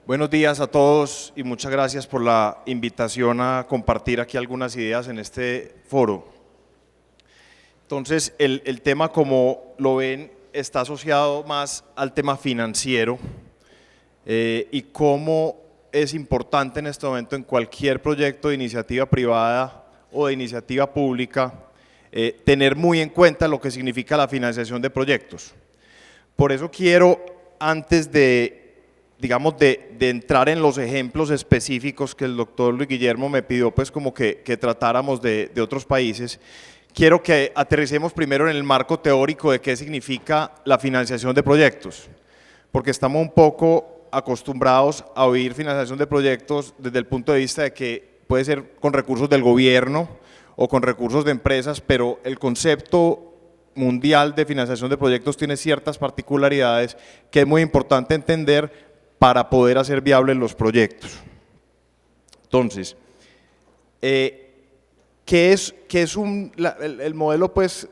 Buenos días a todos y muchas gracias por la invitación a compartir aquí algunas ideas en este foro. Entonces, el tema, como lo ven, está asociado más al tema financiero y cómo es importante en este momento en cualquier proyecto de iniciativa privada o de iniciativa pública tener muy en cuenta lo que significa la financiación de proyectos. Por eso quiero, antes de entrar en los ejemplos específicos que el doctor Luis Guillermo me pidió, pues como que tratáramos de otros países, quiero que aterricemos primero en el marco teórico de qué significa la financiación de proyectos, porque estamos un poco acostumbrados a oír financiación de proyectos desde el punto de vista de que puede ser con recursos del gobierno o con recursos de empresas, pero el concepto mundial de financiación de proyectos tiene ciertas particularidades que es muy importante entender para poder hacer viables los proyectos. Entonces, ¿qué es el modelo pues,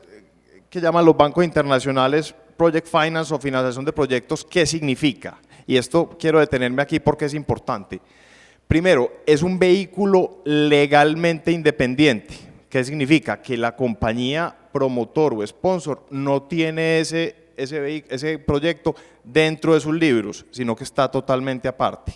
que llaman los bancos internacionales Project Finance o financiación de proyectos? ¿Qué significa? Y esto quiero detenerme aquí porque es importante. Primero, es un vehículo legalmente independiente. ¿Qué significa? Que la compañía promotor o sponsor no tiene ese proyecto dentro de sus libros, sino que está totalmente aparte.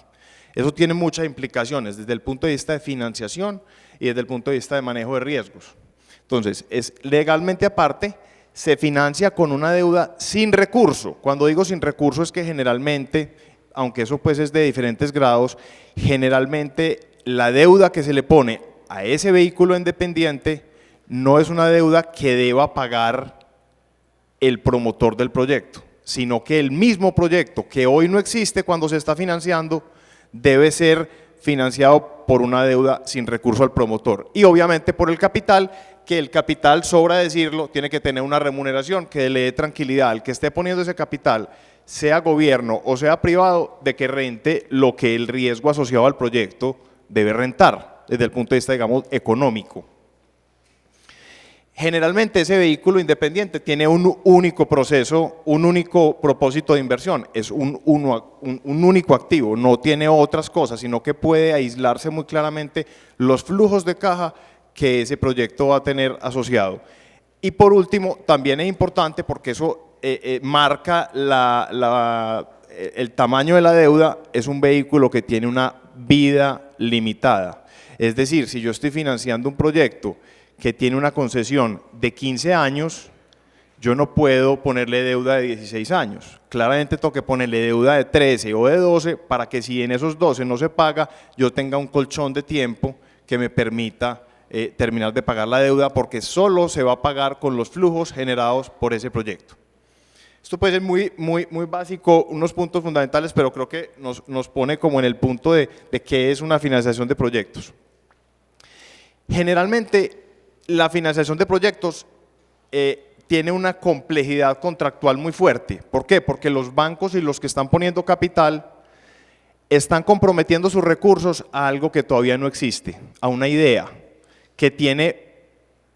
Eso tiene muchas implicaciones desde el punto de vista de financiación y desde el punto de vista de manejo de riesgos. Entonces, es legalmente aparte, se financia con una deuda sin recurso. Cuando digo sin recurso es que generalmente, aunque eso pues es de diferentes grados, generalmente la deuda que se le pone a ese vehículo independiente no es una deuda que deba pagar el promotor del proyecto, sino que el mismo proyecto que hoy no existe cuando se está financiando debe ser financiado por una deuda sin recurso al promotor y obviamente por el capital, que el capital, sobra decirlo, tiene que tener una remuneración que le dé tranquilidad al que esté poniendo ese capital, sea gobierno o sea privado, de que rente lo que el riesgo asociado al proyecto debe rentar desde el punto de vista, digamos, económico. Generalmente ese vehículo independiente tiene un único proceso, un único propósito de inversión, es un único activo, no tiene otras cosas, sino que puede aislarse muy claramente los flujos de caja que ese proyecto va a tener asociado. Y por último, también es importante porque eso marca el tamaño de la deuda, es un vehículo que tiene una vida limitada. Es decir, si yo estoy financiando un proyecto que tiene una concesión de 15 años, yo no puedo ponerle deuda de 16 años. Claramente tengo que ponerle deuda de 13 o de 12 para que si en esos 12 no se paga, yo tenga un colchón de tiempo que me permita terminar de pagar la deuda, porque solo se va a pagar con los flujos generados por ese proyecto. Esto puede ser muy básico, unos puntos fundamentales, pero creo que nos pone como en el punto de qué es una financiación de proyectos. Generalmente, la financiación de proyectos tiene una complejidad contractual muy fuerte. ¿Por qué? Porque los bancos y los que están poniendo capital están comprometiendo sus recursos a algo que todavía no existe, a una idea que tiene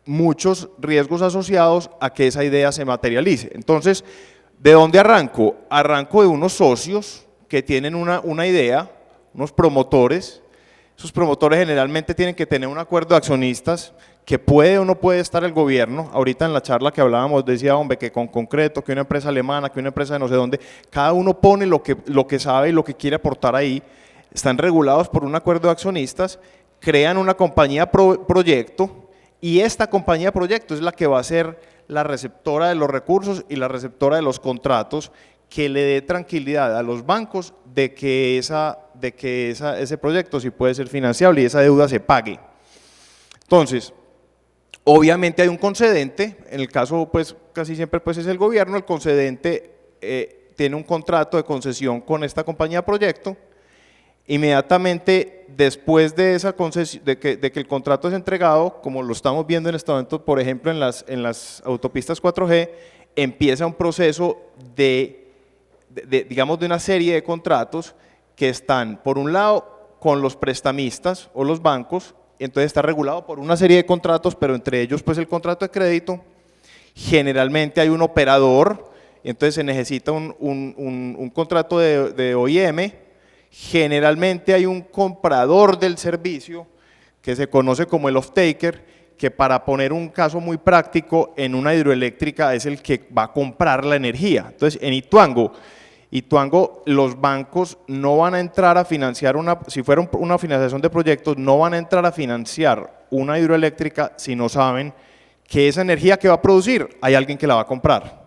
muchos riesgos asociados a que esa idea se materialice. Entonces, ¿de dónde arranco? Arranco de unos socios que tienen una idea, unos promotores. Esos promotores generalmente tienen que tener un acuerdo de accionistas que puede o no puede estar el gobierno. Ahorita en la charla que hablábamos decía, hombre, que con concreto, que una empresa alemana, que una empresa de no sé dónde, cada uno pone lo que sabe y lo que quiere aportar ahí. Están regulados por un acuerdo de accionistas, crean una compañía proyecto y esta compañía proyecto es la que va a ser la receptora de los recursos y la receptora de los contratos, que le dé tranquilidad a los bancos de que ese proyecto sí puede ser financiable y esa deuda se pague. Entonces, obviamente hay un concedente, en el caso pues casi siempre pues es el gobierno, el concedente tiene un contrato de concesión con esta compañía proyecto. Inmediatamente después de esa concesión, de que el contrato es entregado, como lo estamos viendo en este momento, por ejemplo en las autopistas 4G, empieza un proceso digamos de una serie de contratos que están por un lado con los prestamistas o los bancos, entonces está regulado por una serie de contratos, pero entre ellos pues el contrato de crédito. Generalmente hay un operador, entonces se necesita un contrato de OIM Generalmente hay un comprador del servicio que se conoce como el off-taker, que para poner un caso muy práctico, en una hidroeléctrica es el que va a comprar la energía. Entonces, en Ituango, los bancos no van a entrar a financiar, si fuera una financiación de proyectos, no van a entrar a financiar una hidroeléctrica si no saben que esa energía que va a producir, hay alguien que la va a comprar.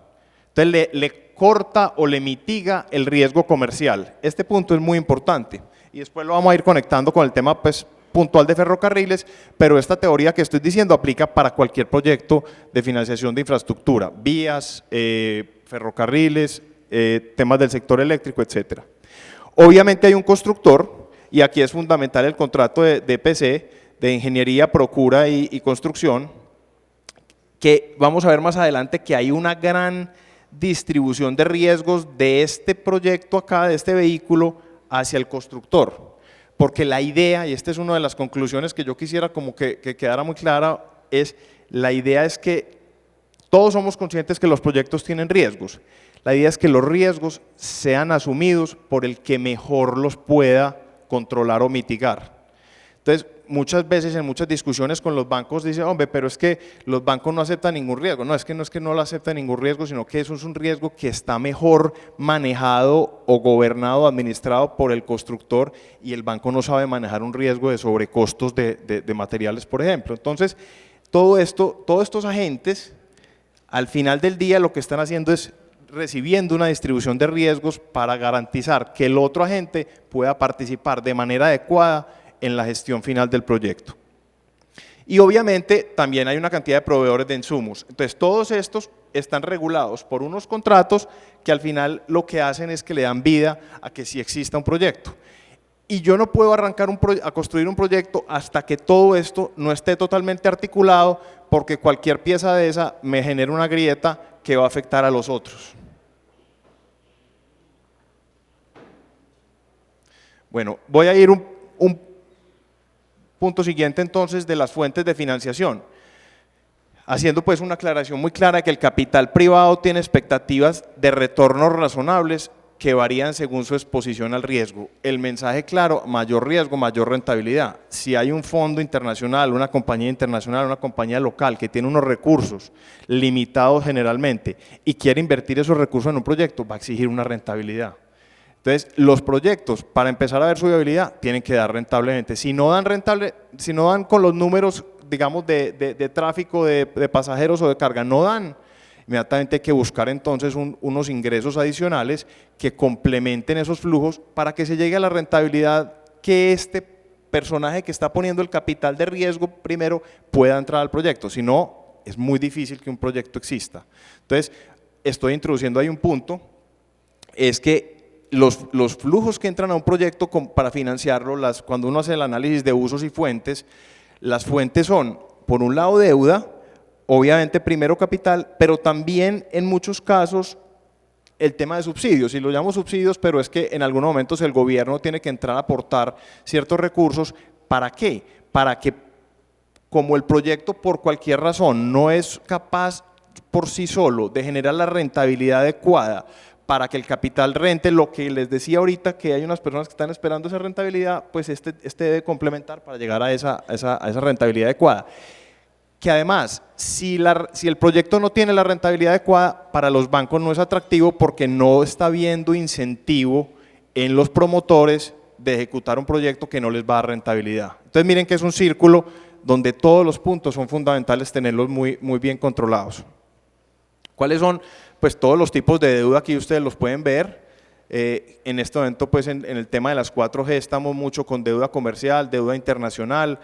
Entonces, le corta o le mitiga el riesgo comercial. Este punto es muy importante y después lo vamos a ir conectando con el tema pues, puntual de ferrocarriles, pero esta teoría que estoy diciendo aplica para cualquier proyecto de financiación de infraestructura, vías, ferrocarriles, temas del sector eléctrico, etcétera. Obviamente hay un constructor, y aquí es fundamental el contrato de EPC, de ingeniería, procura y construcción, que vamos a ver más adelante que hay una gran distribución de riesgos de este proyecto acá, de este vehículo, hacia el constructor. Porque la idea, y esta es una de las conclusiones que yo quisiera como que quedara muy clara, la idea es que todos somos conscientes que los proyectos tienen riesgos. La idea es que los riesgos sean asumidos por el que mejor los pueda controlar o mitigar. Entonces, muchas veces en muchas discusiones con los bancos dicen, hombre, pero es que los bancos no aceptan ningún riesgo. No es que no lo aceptan ningún riesgo, sino que eso es un riesgo que está mejor manejado o gobernado, administrado por el constructor, y el banco no sabe manejar un riesgo de sobrecostos de materiales, por ejemplo. Entonces, todos estos agentes, al final del día lo que están haciendo es recibiendo una distribución de riesgos para garantizar que el otro agente pueda participar de manera adecuada en la gestión final del proyecto. Y obviamente también hay una cantidad de proveedores de insumos. Entonces todos estos están regulados por unos contratos que al final lo que hacen es que le dan vida a que sí exista un proyecto. Y yo no puedo arrancar a construir un proyecto hasta que todo esto no esté totalmente articulado, porque cualquier pieza de esa me genera una grieta que va a afectar a los otros. Bueno, voy a ir un punto siguiente entonces de las fuentes de financiación, haciendo pues una aclaración muy clara de que el capital privado tiene expectativas de retornos razonables que varían según su exposición al riesgo. El mensaje claro: mayor riesgo, mayor rentabilidad. Si hay un fondo internacional, una compañía internacional, una compañía local que tiene unos recursos limitados generalmente y quiere invertir esos recursos en un proyecto, va a exigir una rentabilidad. Entonces, los proyectos, para empezar a ver su viabilidad, tienen que dar rentablemente. Si no dan con los números, digamos, de tráfico de pasajeros o de carga, no dan, inmediatamente hay que buscar entonces unos ingresos adicionales que complementen esos flujos para que se llegue a la rentabilidad que este personaje que está poniendo el capital de riesgo primero pueda entrar al proyecto. Si no, es muy difícil que un proyecto exista. Entonces, estoy introduciendo ahí un punto, es que los flujos que entran a un proyecto para financiarlo, cuando uno hace el análisis de usos y fuentes, las fuentes son, por un lado, deuda, obviamente primero capital, pero también en muchos casos el tema de subsidios, y lo llamo subsidios, pero es que en algunos momentos el gobierno tiene que entrar a aportar ciertos recursos. ¿Para qué? Para que, como el proyecto por cualquier razón no es capaz por sí solo de generar la rentabilidad adecuada para que el capital rente, lo que les decía ahorita, que hay unas personas que están esperando esa rentabilidad, pues este debe complementar para llegar a esa rentabilidad adecuada. Que además, si el proyecto no tiene la rentabilidad adecuada, para los bancos no es atractivo porque no está viendo incentivo en los promotores de ejecutar un proyecto que no les va a dar rentabilidad. Entonces miren que es un círculo donde todos los puntos son fundamentales tenerlos muy bien controlados. ¿Cuáles son? Pues todos los tipos de deuda, aquí ustedes los pueden ver. En este momento, pues en el tema de las 4G estamos mucho con deuda comercial, deuda internacional.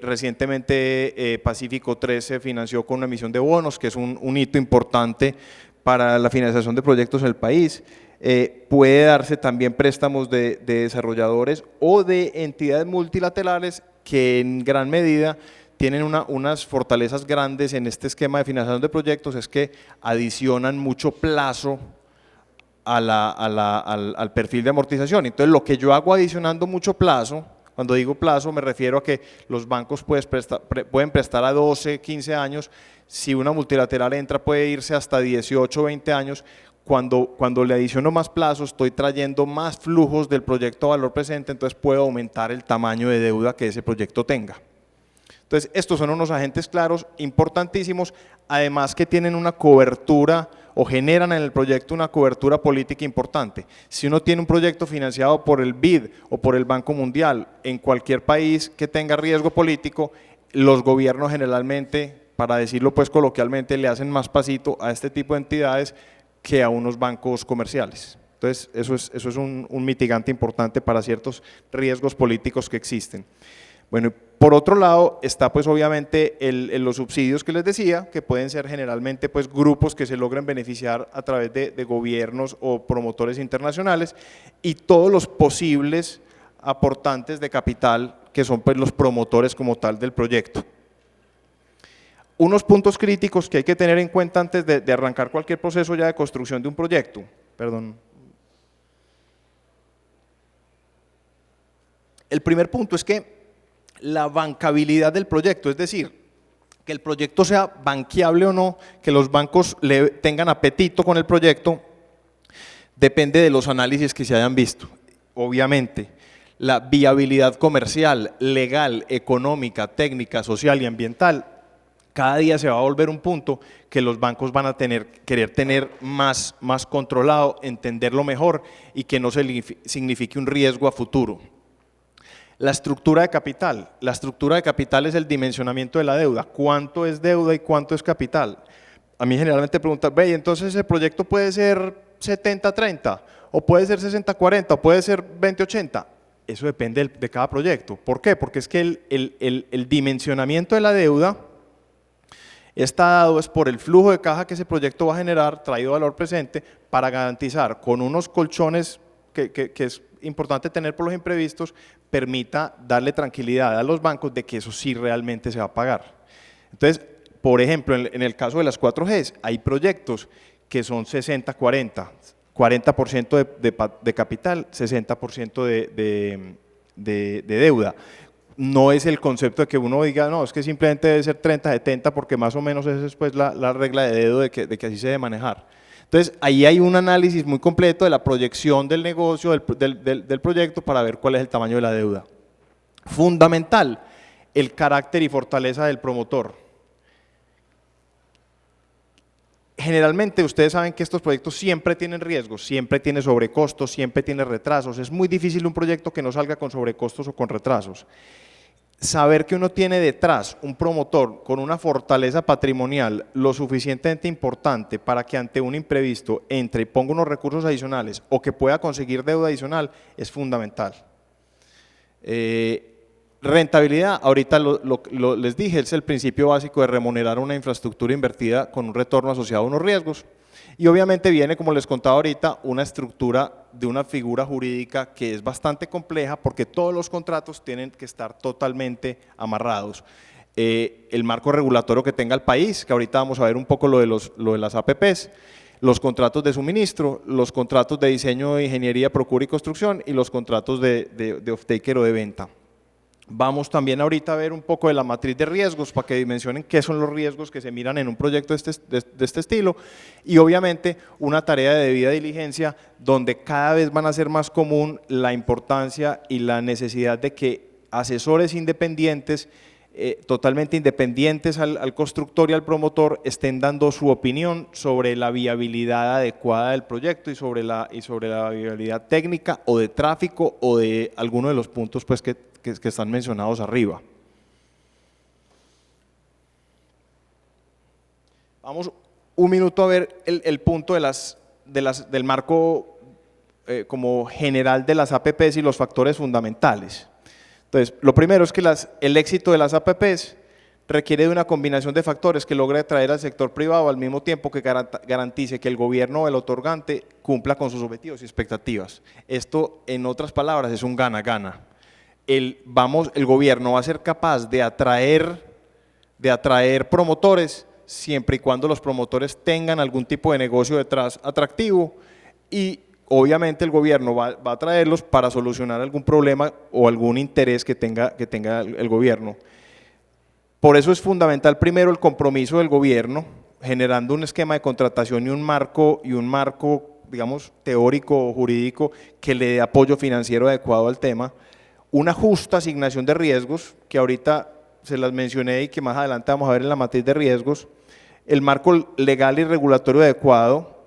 Recientemente Pacífico 13 se financió con una emisión de bonos, que es un hito importante para la financiación de proyectos en el país. Puede darse también préstamos de desarrolladores o de entidades multilaterales que en gran medida tienen unas fortalezas grandes en este esquema de financiación de proyectos, es que adicionan mucho plazo al perfil de amortización. Entonces, lo que yo hago adicionando mucho plazo, cuando digo plazo me refiero a que los bancos pueden prestar a 12, 15 años, si una multilateral entra puede irse hasta 18, 20 años. cuando le adiciono más plazo, estoy trayendo más flujos del proyecto a valor presente, entonces puedo aumentar el tamaño de deuda que ese proyecto tenga. Entonces, estos son unos agentes claros, importantísimos, además que tienen una cobertura o generan en el proyecto una cobertura política importante. Si uno tiene un proyecto financiado por el BID o por el Banco Mundial en cualquier país que tenga riesgo político, los gobiernos generalmente, para decirlo pues coloquialmente, le hacen más pasito a este tipo de entidades que a unos bancos comerciales. Entonces, eso es un mitigante importante para ciertos riesgos políticos que existen. Bueno, por otro lado está pues obviamente los subsidios que les decía, que pueden ser generalmente pues grupos que se logren beneficiar a través de gobiernos o promotores internacionales, y todos los posibles aportantes de capital que son pues los promotores como tal del proyecto. Unos puntos críticos que hay que tener en cuenta antes de arrancar cualquier proceso ya de construcción de un proyecto. Perdón. El primer punto es que la bancabilidad del proyecto, es decir, que el proyecto sea banqueable o no, que los bancos tengan apetito con el proyecto, depende de los análisis que se hayan visto. Obviamente, la viabilidad comercial, legal, económica, técnica, social y ambiental, cada día se va a volver un punto que los bancos van a querer tener más controlado, entenderlo mejor y que no signifique un riesgo a futuro. La estructura de capital. La estructura de capital es el dimensionamiento de la deuda. ¿Cuánto es deuda y cuánto es capital? A mí generalmente preguntan, ve, entonces el proyecto puede ser 70-30, o puede ser 60-40, o puede ser 20-80. Eso depende de cada proyecto. ¿Por qué? Porque es que el dimensionamiento de la deuda está dado es por el flujo de caja que ese proyecto va a generar, traído a valor presente, para garantizar con unos colchones que es importante tener por los imprevistos, permita darle tranquilidad a los bancos de que eso sí realmente se va a pagar. Entonces, por ejemplo, en el caso de las 4Gs, hay proyectos que son 60-40, 40% de capital, 60% de deuda. No es el concepto de que uno diga, no, es que simplemente debe ser 30-70, porque más o menos esa es pues la regla de dedo de que así se debe manejar. Entonces, ahí hay un análisis muy completo de la proyección del negocio, del proyecto, para ver cuál es el tamaño de la deuda. Fundamental, el carácter y fortaleza del promotor. Generalmente ustedes saben que estos proyectos siempre tienen riesgos, siempre tiene sobrecostos, siempre tiene retrasos. Es muy difícil un proyecto que no salga con sobrecostos o con retrasos. Saber que uno tiene detrás un promotor con una fortaleza patrimonial lo suficientemente importante para que ante un imprevisto entre y ponga unos recursos adicionales o que pueda conseguir deuda adicional es fundamental. Rentabilidad, ahorita les dije, es el principio básico de remunerar una infraestructura invertida con un retorno asociado a unos riesgos. Y obviamente viene, como les contaba ahorita, una estructura de una figura jurídica que es bastante compleja, porque todos los contratos tienen que estar totalmente amarrados. El marco regulatorio que tenga el país, que ahorita vamos a ver un poco lo de las APPs, los contratos de suministro, los contratos de diseño de ingeniería, procura y construcción, y los contratos de off-taker o de venta. Vamos también ahorita a ver un poco de la matriz de riesgos para que dimensionen qué son los riesgos que se miran en un proyecto de este estilo, y obviamente una tarea de debida diligencia donde cada vez van a ser más común la importancia y la necesidad de que asesores independientes, totalmente independientes al constructor y al promotor, estén dando su opinión sobre la viabilidad adecuada del proyecto y sobre la viabilidad técnica o de tráfico o de alguno de los puntos pues que están mencionados arriba. Vamos un minuto a ver el punto del marco como general de las APPs y los factores fundamentales. Entonces, lo primero es que el éxito de las APPs requiere de una combinación de factores que logre atraer al sector privado al mismo tiempo que garantice que el gobierno o el otorgante cumpla con sus objetivos y expectativas. Esto, en otras palabras, es un gana-gana. El gobierno va a ser capaz de atraer promotores siempre y cuando los promotores tengan algún tipo de negocio detrás atractivo, y obviamente el gobierno va a traerlos para solucionar algún problema o algún interés que tenga el gobierno. Por eso es fundamental primero el compromiso del gobierno generando un esquema de contratación y un marco, digamos, teórico o jurídico que le dé apoyo financiero adecuado al tema, una justa asignación de riesgos, que ahorita se las mencioné y que más adelante vamos a ver en la matriz de riesgos, el marco legal y regulatorio adecuado,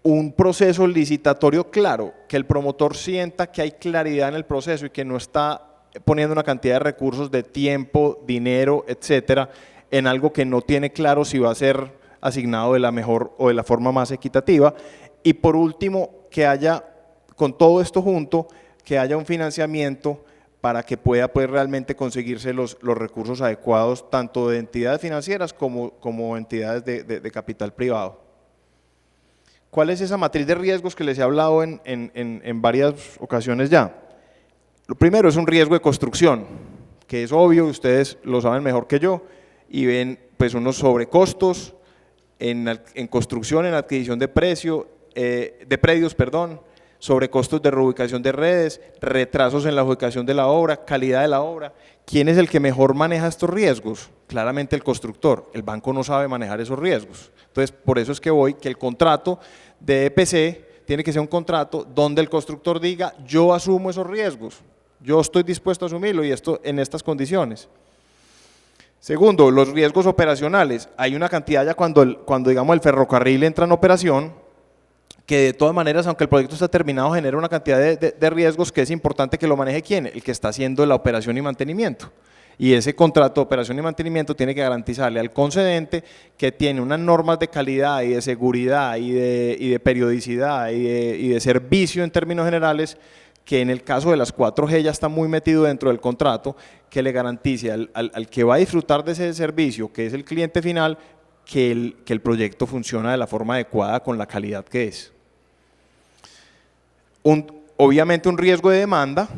un proceso licitatorio claro, que el promotor sienta que hay claridad en el proceso y que no está poniendo una cantidad de recursos de tiempo, dinero, etcétera, en algo que no tiene claro si va a ser asignado de la mejor o de la forma más equitativa. Y por último, que haya, con todo esto junto, que haya un financiamiento para que pueda pues, realmente conseguirse los recursos adecuados, tanto de entidades financieras como entidades de capital privado. ¿Cuál es esa matriz de riesgos que les he hablado en varias ocasiones ya? Lo primero es un riesgo de construcción, que es obvio, ustedes lo saben mejor que yo, y ven pues unos sobrecostos en construcción, en adquisición de predios, sobrecostos de reubicación de redes, retrasos en la adjudicación de la obra, calidad de la obra. ¿Quién es el que mejor maneja estos riesgos? Claramente el constructor, el banco no sabe manejar esos riesgos. Entonces, por eso es que que el contrato de EPC tiene que ser un contrato donde el constructor diga, yo asumo esos riesgos, yo estoy dispuesto a asumirlo y esto en estas condiciones. Segundo, los riesgos operacionales. Hay una cantidad ya cuando digamos el ferrocarril entra en operación, que de todas maneras, aunque el proyecto está terminado, genera una cantidad de riesgos que es importante que lo maneje ¿quién? El que está haciendo la operación y mantenimiento. Y ese contrato de operación y mantenimiento tiene que garantizarle al concedente que tiene unas normas de calidad y de seguridad y de periodicidad y de servicio en términos generales, que en el caso de las 4G ya está muy metido dentro del contrato, que le garantice al que va a disfrutar de ese servicio, que es el cliente final, que el proyecto funciona de la forma adecuada con la calidad que es. Obviamente un riesgo de demanda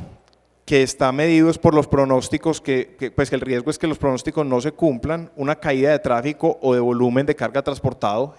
que está medido por los pronósticos, pues el riesgo es que los pronósticos no se cumplan, una caída de tráfico o de volumen de carga transportado.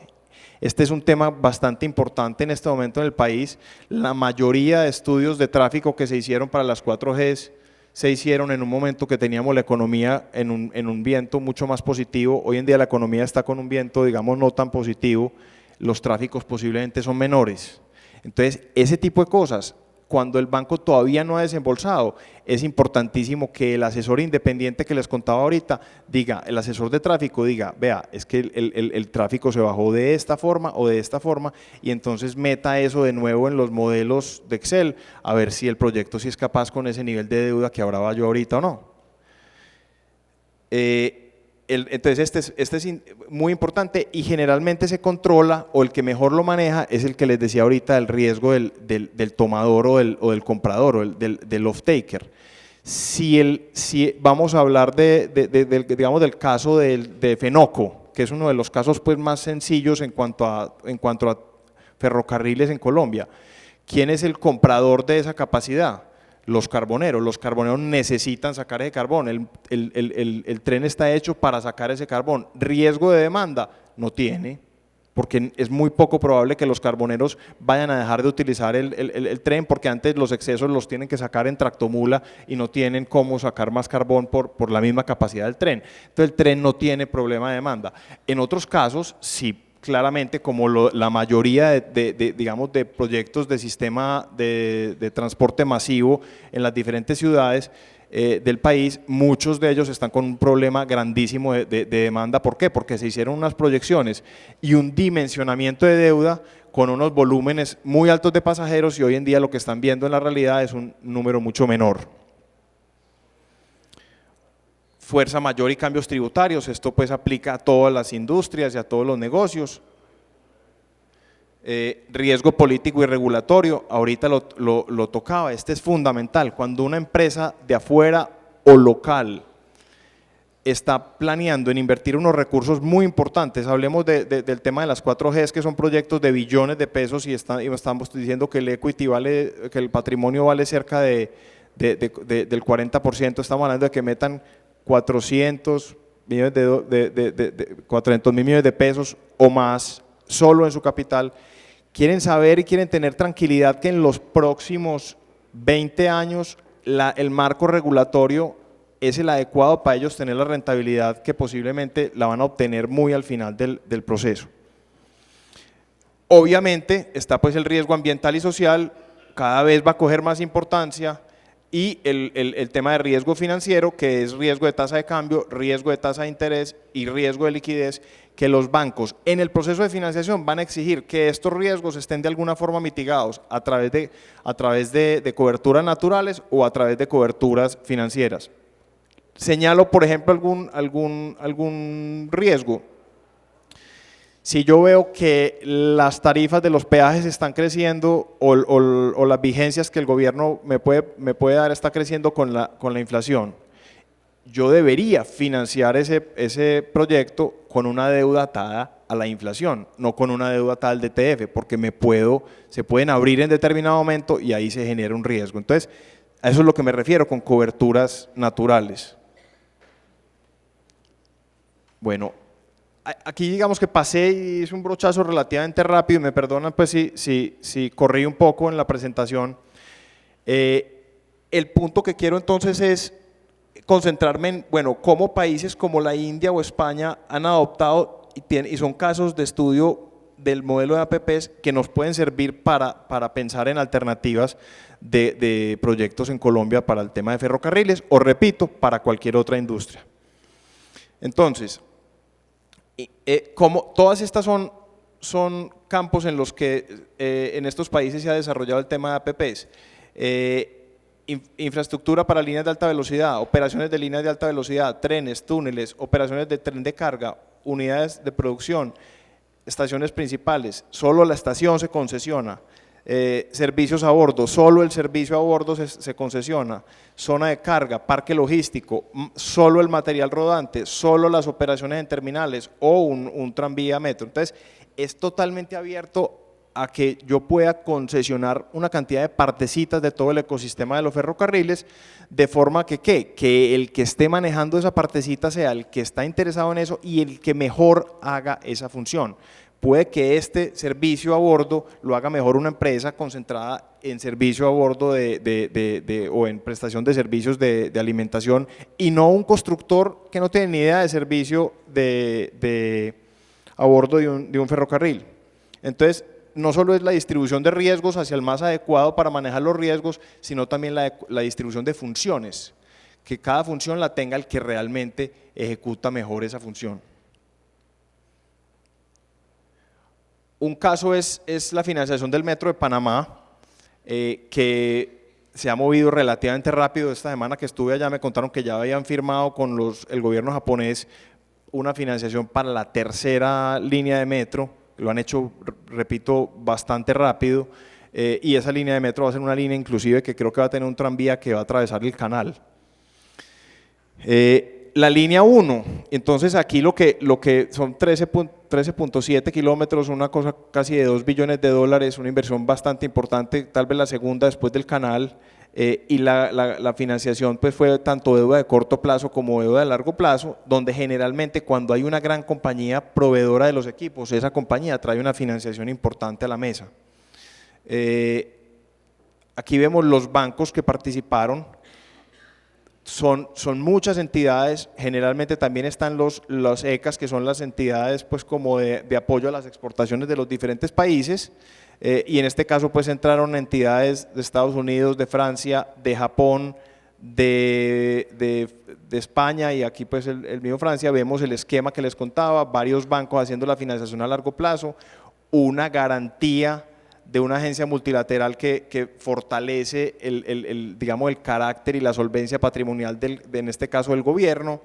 Este es un tema bastante importante en este momento en el país. La mayoría de estudios de tráfico que se hicieron para las 4Gs se hicieron en un momento que teníamos la economía en un viento mucho más positivo. Hoy en día la economía está con un viento, digamos, no tan positivo, los tráficos posiblemente son menores. Entonces, ese tipo de cosas, cuando el banco todavía no ha desembolsado, es importantísimo que el asesor independiente que les contaba ahorita diga, el asesor de tráfico diga, vea, es que el tráfico se bajó de esta forma o de esta forma, y entonces meta eso de nuevo en los modelos de Excel, a ver si el proyecto sí es capaz con ese nivel de deuda que hablaba yo ahorita o no. Entonces este es muy importante y generalmente se controla, o el que mejor lo maneja es el que les decía ahorita, el riesgo del tomador o del comprador o del off-taker. Si vamos a hablar digamos, del caso de Fenoco, que es uno de los casos pues, más sencillos en cuanto a ferrocarriles en Colombia, ¿quién es el comprador de esa capacidad? Los carboneros necesitan sacar ese carbón, el tren está hecho para sacar ese carbón. ¿Riesgo de demanda? No tiene, porque es muy poco probable que los carboneros vayan a dejar de utilizar el tren, porque antes los excesos los tienen que sacar en tractomula y no tienen cómo sacar más carbón por la misma capacidad del tren. Entonces el tren no tiene problema de demanda. En otros casos, sí, claramente, como la mayoría digamos, de proyectos de sistema de transporte masivo en las diferentes ciudades del país, muchos de ellos están con un problema grandísimo de demanda. ¿Por qué? Porque se hicieron unas proyecciones y un dimensionamiento de deuda con unos volúmenes muy altos de pasajeros, y hoy en día lo que están viendo en la realidad es un número mucho menor. Fuerza mayor y cambios tributarios, esto pues aplica a todas las industrias y a todos los negocios. Riesgo político y regulatorio, ahorita lo tocaba, este es fundamental. Cuando una empresa de afuera o local está planeando en invertir unos recursos muy importantes, hablemos del tema de las 4Gs, que son proyectos de billones de pesos, y estamos diciendo que el equity vale, que el patrimonio vale cerca del 40%, estamos hablando de que metan 400 mil millones de pesos o más solo en su capital. Quieren saber y quieren tener tranquilidad que en los próximos 20 años el marco regulatorio es el adecuado para ellos tener la rentabilidad que posiblemente la van a obtener muy al final del proceso. Obviamente está pues el riesgo ambiental y social, cada vez va a coger más importancia, y el tema de riesgo financiero, que es riesgo de tasa de cambio, riesgo de tasa de interés y riesgo de liquidez, que los bancos en el proceso de financiación van a exigir que estos riesgos estén de alguna forma mitigados a través de coberturas naturales o a través de coberturas financieras. Señalo, por ejemplo, algún riesgo. Si yo veo que las tarifas de los peajes están creciendo o las vigencias que el gobierno me puede dar está creciendo con la inflación, yo debería financiar ese proyecto con una deuda atada a la inflación, no con una deuda atada al DTF, porque se pueden abrir en determinado momento y ahí se genera un riesgo. Entonces, a eso es lo que me refiero con coberturas naturales. Bueno, aquí digamos que pasé y hice un brochazo relativamente rápido, y me perdonan pues si corrí un poco en la presentación. El punto que quiero entonces es concentrarme en, bueno, cómo países como la India o España han adoptado y son casos de estudio del modelo de APPs que nos pueden servir para pensar en alternativas de proyectos en Colombia para el tema de ferrocarriles, o repito, para cualquier otra industria. Entonces, como todas estas son campos en los que en estos países se ha desarrollado el tema de APPs, infraestructura para líneas de alta velocidad, operaciones de líneas de alta velocidad, trenes, túneles, operaciones de tren de carga, unidades de producción, estaciones principales, solo la estación se concesiona, servicios a bordo, solo el servicio a bordo se concesiona, zona de carga, parque logístico, solo el material rodante, solo las operaciones en terminales o un tranvía metro. Entonces, es totalmente abierto a que yo pueda concesionar una cantidad de partecitas de todo el ecosistema de los ferrocarriles, de forma que el que esté manejando esa partecita sea el que está interesado en eso y el que mejor haga esa función. Puede que este servicio a bordo lo haga mejor una empresa concentrada en servicio a bordo o en prestación de servicios de alimentación, y no un constructor que no tiene ni idea de servicio a bordo de un ferrocarril. Entonces, no solo es la distribución de riesgos hacia el más adecuado para manejar los riesgos, sino también la distribución de funciones, que cada función la tenga el que realmente ejecuta mejor esa función. Un caso es la financiación del Metro de Panamá, que se ha movido relativamente rápido. Esta semana que estuve allá me contaron que ya habían firmado con el gobierno japonés una financiación para la tercera línea de metro. Lo han hecho, repito, bastante rápido, y esa línea de metro va a ser una línea inclusive que creo que va a tener un tranvía que va a atravesar el canal. La línea 1, entonces aquí lo que son 13.7 kilómetros, una cosa casi de 2 billones de dólares, una inversión bastante importante, tal vez la segunda después del canal, y la financiación pues fue tanto deuda de corto plazo como deuda de largo plazo, donde generalmente cuando hay una gran compañía proveedora de los equipos, esa compañía trae una financiación importante a la mesa. Aquí vemos los bancos que participaron. Son muchas entidades, generalmente también están los ECAs, que son las entidades pues como de apoyo a las exportaciones de los diferentes países, y en este caso pues entraron entidades de Estados Unidos, de Francia, de Japón, de España, y aquí pues el mismo Francia. Vemos el esquema que les contaba, varios bancos haciendo la financiación a largo plazo, una garantía de una agencia multilateral que fortalece digamos, el carácter y la solvencia patrimonial en este caso del gobierno.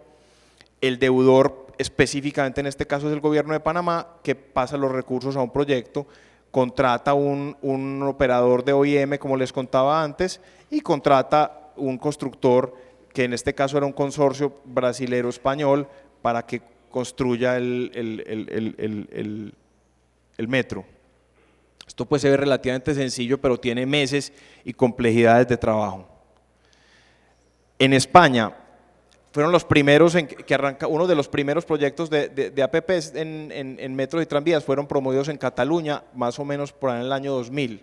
El deudor específicamente en este caso es el gobierno de Panamá, que pasa los recursos a un proyecto, contrata un operador de OIM como les contaba antes, y contrata un constructor que en este caso era un consorcio brasilero-español para que construya el metro. Esto puede ser relativamente sencillo, pero tiene meses y complejidades de trabajo. En España fueron los primeros uno de los primeros proyectos de APPs en metros y tranvías fueron promovidos en Cataluña, más o menos por ahí en el año 2000.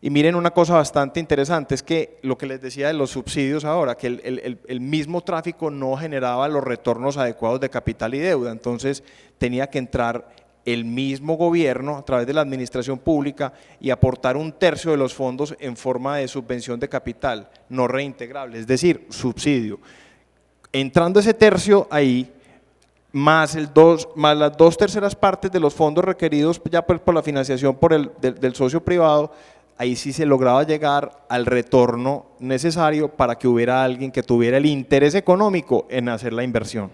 Y miren una cosa bastante interesante, es que lo que les decía de los subsidios ahora, que el mismo tráfico no generaba los retornos adecuados de capital y deuda, entonces tenía que entrar el mismo gobierno a través de la administración pública y aportar 1/3 de los fondos en forma de subvención de capital, no reintegrable, es decir, subsidio. Entrando ese tercio ahí, más las 2/3 partes de los fondos requeridos ya por la financiación del socio privado, ahí sí se lograba llegar al retorno necesario para que hubiera alguien que tuviera el interés económico en hacer la inversión.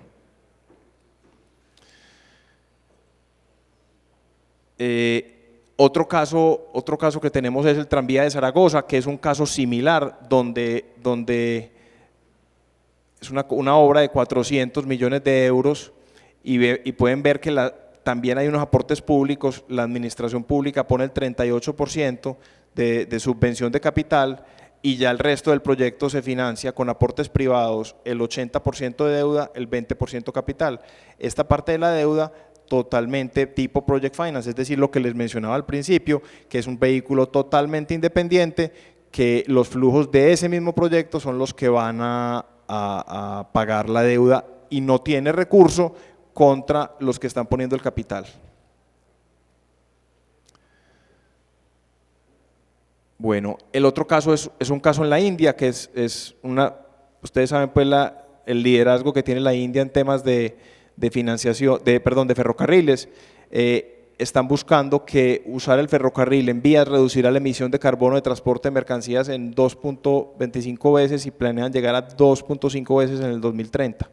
Otro caso que tenemos es el tranvía de Zaragoza, que es un caso similar, donde es una obra de 400 millones de euros y pueden ver que también hay unos aportes públicos, la administración pública pone el 38% de subvención de capital y ya el resto del proyecto se financia con aportes privados, el 80% de deuda, el 20% capital. Esta parte de la deuda totalmente tipo Project Finance, es decir, lo que les mencionaba al principio, que es un vehículo totalmente independiente, que los flujos de ese mismo proyecto son los que van a pagar la deuda y no tiene recurso contra los que están poniendo el capital. Bueno, el otro caso es un caso en la India, que ustedes saben pues el liderazgo que tiene la India en temas de financiación, de ferrocarriles. Están buscando que usar el ferrocarril en vías reducirá la emisión de carbono de transporte de mercancías en 2.25 veces y planean llegar a 2.5 veces en el 2030,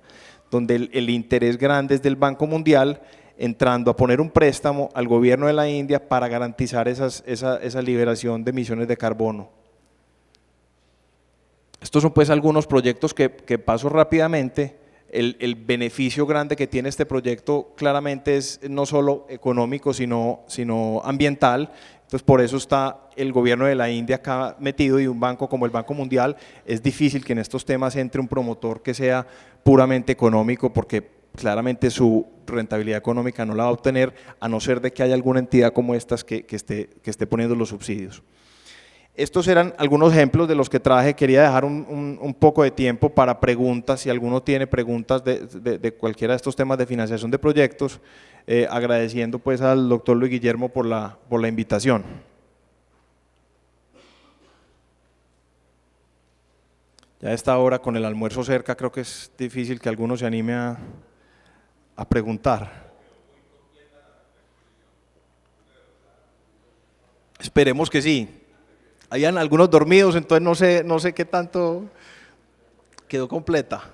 donde el interés grande es del Banco Mundial entrando a poner un préstamo al gobierno de la India para garantizar esa liberación de emisiones de carbono. Estos son pues algunos proyectos que paso rápidamente. El beneficio grande que tiene este proyecto claramente es no solo económico sino ambiental, entonces por eso está el gobierno de la India acá metido y un banco como el Banco Mundial. Es difícil que en estos temas entre un promotor que sea puramente económico porque claramente su rentabilidad económica no la va a obtener a no ser de que haya alguna entidad como estas que esté poniendo los subsidios. Estos eran algunos ejemplos de los que traje. Quería dejar un poco de tiempo para preguntas, si alguno tiene preguntas de cualquiera de estos temas de financiación de proyectos, agradeciendo pues al doctor Luis Guillermo por la invitación. Ya a esta hora con el almuerzo cerca creo que es difícil que alguno se anime a preguntar. Esperemos que sí. Habían algunos dormidos, entonces no sé qué tanto quedó completa.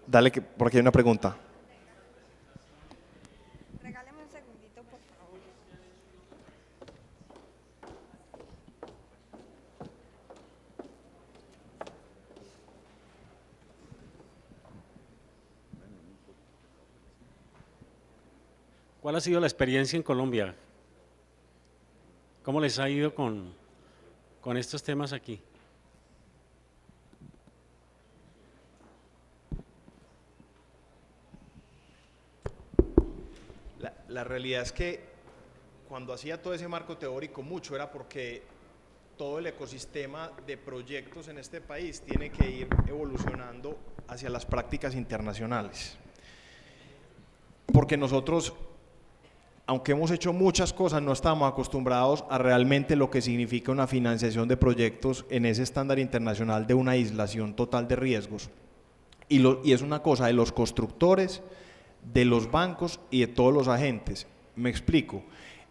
Dale que por aquí hay una pregunta. Regáleme un segundito, por favor. ¿Cuál ha sido la experiencia en Colombia? ¿Cómo les ha ido con estos temas aquí? La realidad es que cuando hacía todo ese marco teórico mucho era porque todo el ecosistema de proyectos en este país tiene que ir evolucionando hacia las prácticas internacionales. Porque nosotros, aunque hemos hecho muchas cosas, no estamos acostumbrados a realmente lo que significa una financiación de proyectos en ese estándar internacional de una aislación total de riesgos. Y es una cosa de los constructores, de los bancos y de todos los agentes. Me explico.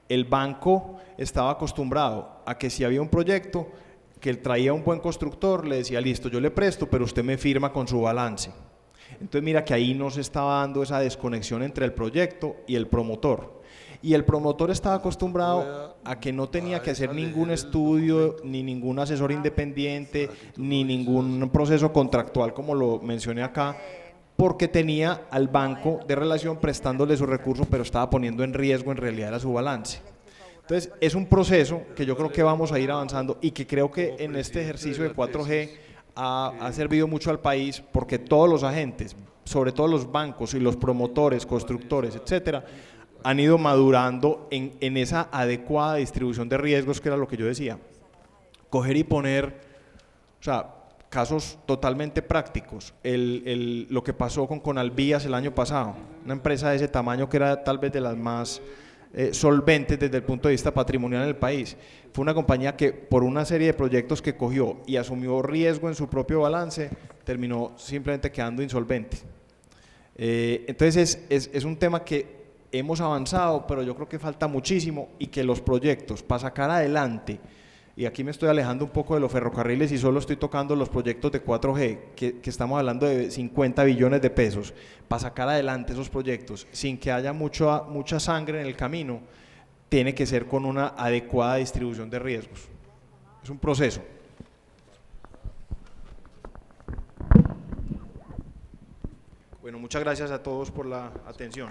El banco estaba acostumbrado a que si había un proyecto que traía un buen constructor, le decía, listo, yo le presto, pero usted me firma con su balance. Entonces mira que ahí no se estaba dando esa desconexión entre el proyecto y el promotor. Y el promotor estaba acostumbrado a que no tenía que hacer ningún estudio, ni ningún asesor independiente, ni ningún proceso contractual como lo mencioné acá, porque tenía al banco de relación prestándole su recurso, pero estaba poniendo en riesgo en realidad era su balance. Entonces es un proceso que yo creo que vamos a ir avanzando y que creo que en este ejercicio de 4G ha servido mucho al país, porque todos los agentes, sobre todo los bancos y los promotores, constructores, etcétera, han ido madurando en esa adecuada distribución de riesgos, que era lo que yo decía. Coger y poner, o sea, casos totalmente prácticos, lo que pasó con Conalvías el año pasado, una empresa de ese tamaño que era tal vez de las más solventes desde el punto de vista patrimonial en el país. Fue una compañía que por una serie de proyectos que cogió y asumió riesgo en su propio balance, terminó simplemente quedando insolvente. Entonces es un tema que hemos avanzado, pero yo creo que falta muchísimo y que los proyectos para sacar adelante, y aquí me estoy alejando un poco de los ferrocarriles y solo estoy tocando los proyectos de 4G, que estamos hablando de 50 billones de pesos, para sacar adelante esos proyectos sin que haya mucha sangre en el camino, tiene que ser con una adecuada distribución de riesgos. Es un proceso. Bueno, muchas gracias a todos por la atención.